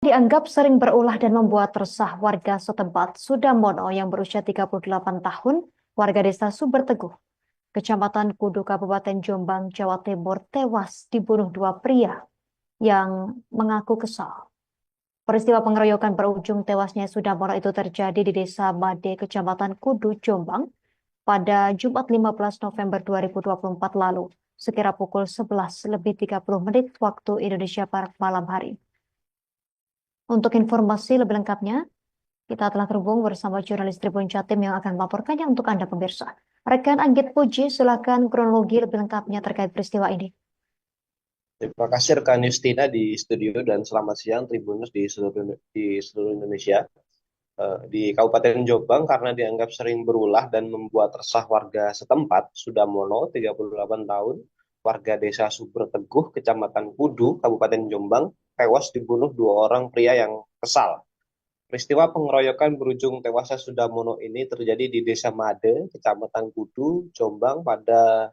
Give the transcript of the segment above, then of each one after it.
dianggap sering berulah dan membuat resah warga setempat, Sudamono yang berusia 38 tahun, warga desa Sumberteguh, Kecamatan Kudu, Kabupaten Jombang, Jawa Timur, tewas dibunuh dua pria yang mengaku kesal. Peristiwa pengeroyokan berujung tewasnya Sudamono itu terjadi di Desa Made, Kecamatan Kudu, Jombang, pada Jumat 15 November 2024 lalu, sekira pukul 11:30 waktu Indonesia Barat malam hari. Untuk informasi lebih lengkapnya, kita telah terhubung bersama jurnalis Tribun Jatim yang akan melaporkannya untuk Anda pemirsa. Rekan Anggit Puji, silakan kronologi lebih lengkapnya terkait peristiwa ini. Terima kasih rekan Justina di studio dan selamat siang Tribuners di seluruh Indonesia. Di Kabupaten Jombang karena dianggap sering berulah dan membuat resah warga setempat, Sudamono, 38 tahun, warga desa Sumberteguh, Kecamatan Kudu, Kabupaten Jombang, tewas dibunuh dua orang pria yang kesal. Peristiwa pengeroyokan berujung tewasnya Sudamono ini terjadi di Desa Made, Kecamatan Kudu, Jombang pada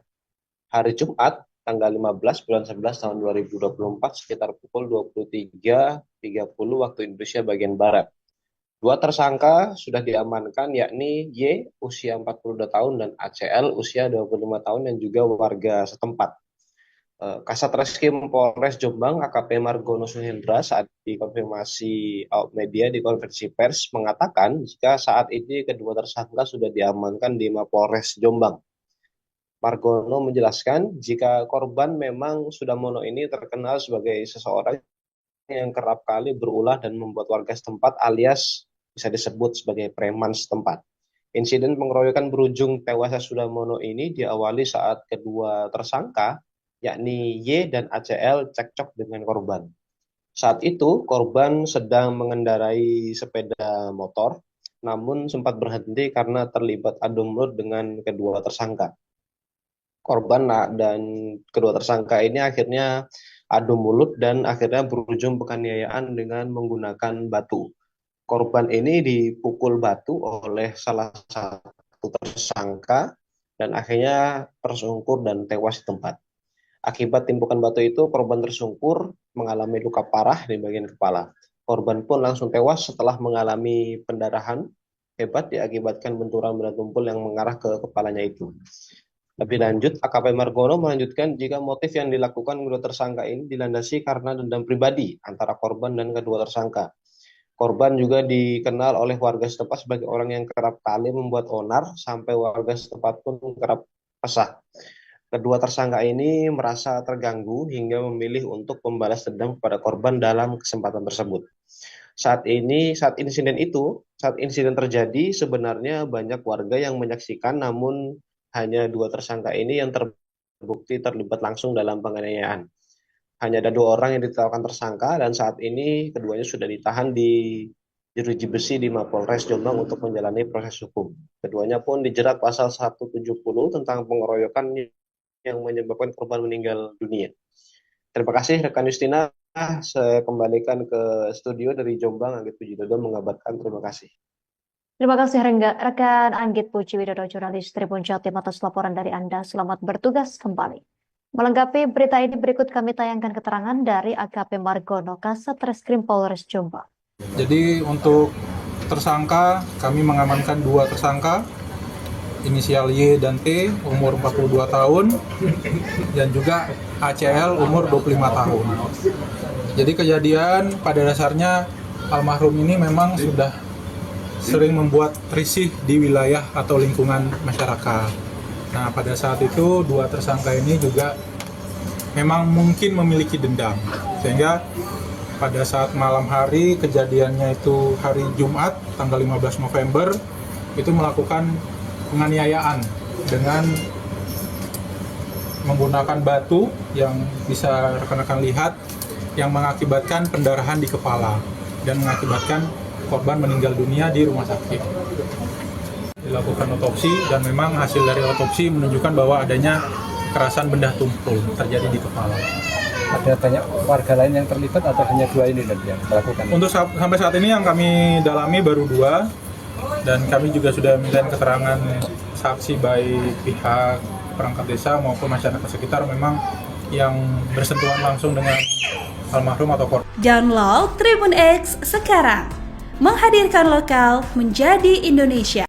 hari Jumat, tanggal 15 bulan 11 tahun 2024 sekitar pukul 23.30 waktu Indonesia bagian Barat. Dua tersangka sudah diamankan yakni Y usia 42 tahun dan ACL usia 25 tahun yang juga warga setempat. Kasat Reskrim Polres Jombang AKP Margono Suhendra saat dikonfirmasi media di konferensi pers mengatakan jika saat ini kedua tersangka sudah diamankan di Mapolres Jombang. Margono menjelaskan jika korban memang Sudamono ini terkenal sebagai seseorang yang kerap kali berulah dan membuat warga setempat alias bisa disebut sebagai preman setempat. Insiden pengeroyokan berujung tewasnya Sudamono ini diawali saat kedua tersangka, yakni Y dan ACL, cekcok dengan korban. Saat itu, korban sedang mengendarai sepeda motor, namun sempat berhenti karena terlibat adu mulut dengan kedua tersangka. Korban dan kedua tersangka ini akhirnya adu mulut dan akhirnya berujung penganiayaan dengan menggunakan batu. Korban ini dipukul batu oleh salah satu tersangka dan akhirnya tersungkur dan tewas di tempat. Akibat timbukan batu itu, korban tersungkur mengalami luka parah di bagian kepala. Korban pun langsung tewas setelah mengalami pendarahan hebat diakibatkan benturan benda tumpul yang mengarah ke kepalanya itu. Lebih lanjut, AKP Margono melanjutkan jika motif yang dilakukan kedua tersangka ini dilandasi karena dendam pribadi antara korban dan kedua tersangka. Korban juga dikenal oleh warga setempat sebagai orang yang kerap kali membuat onar sampai warga setempat pun kerap resah. Kedua tersangka ini merasa terganggu hingga memilih untuk membalas dendam kepada korban dalam kesempatan tersebut. Saat insiden terjadi, sebenarnya banyak warga yang menyaksikan, namun hanya dua tersangka ini yang terbukti terlibat langsung dalam penganiayaan. Hanya ada dua orang yang ditetapkan tersangka dan saat ini keduanya sudah ditahan di Jeruji Besi di Mapolres Jombang untuk menjalani proses hukum. Keduanya pun dijerat pasal 170 tentang pengeroyokan yang menyebabkan korban meninggal dunia. Terima kasih rekan Justina. Saya kembalikan ke studio dari Jombang, Anggit Pujidodo mengabarkan. Terima kasih. Terima kasih rekan Anggit Puji Widodo, jurnalis Tribun Jatim atas laporan dari Anda. Selamat bertugas kembali. Melengkapi berita ini berikut kami tayangkan keterangan dari AKP Margono, Kasat Reskrim Polres Jombang. Jadi untuk tersangka, kami mengamankan dua tersangka, inisial Y dan T, umur 42 tahun, dan juga ACL, umur 25 tahun. Jadi kejadian pada dasarnya almarhum ini memang sudah sering membuat risih di wilayah atau lingkungan masyarakat. Nah, pada saat itu dua tersangka ini juga memang mungkin memiliki dendam, sehingga pada saat malam hari kejadiannya itu hari Jumat tanggal 15 November itu melakukan penganiayaan dengan menggunakan batu yang bisa rekan-rekan lihat yang mengakibatkan pendarahan di kepala dan mengakibatkan korban meninggal dunia di rumah sakit. Dilakukan otopsi dan memang hasil dari otopsi menunjukkan bahwa adanya kekerasan benda tumpul terjadi di kepala. Ada banyak warga lain yang terlibat atau hanya dua ini yang melakukan? Untuk sampai saat ini yang kami dalami baru dua, dan kami juga sudah minta keterangan saksi baik pihak perangkat desa maupun masyarakat sekitar memang yang bersentuhan langsung dengan almarhum atau korban. Download Tribun X sekarang. Menghadirkan lokal menjadi Indonesia.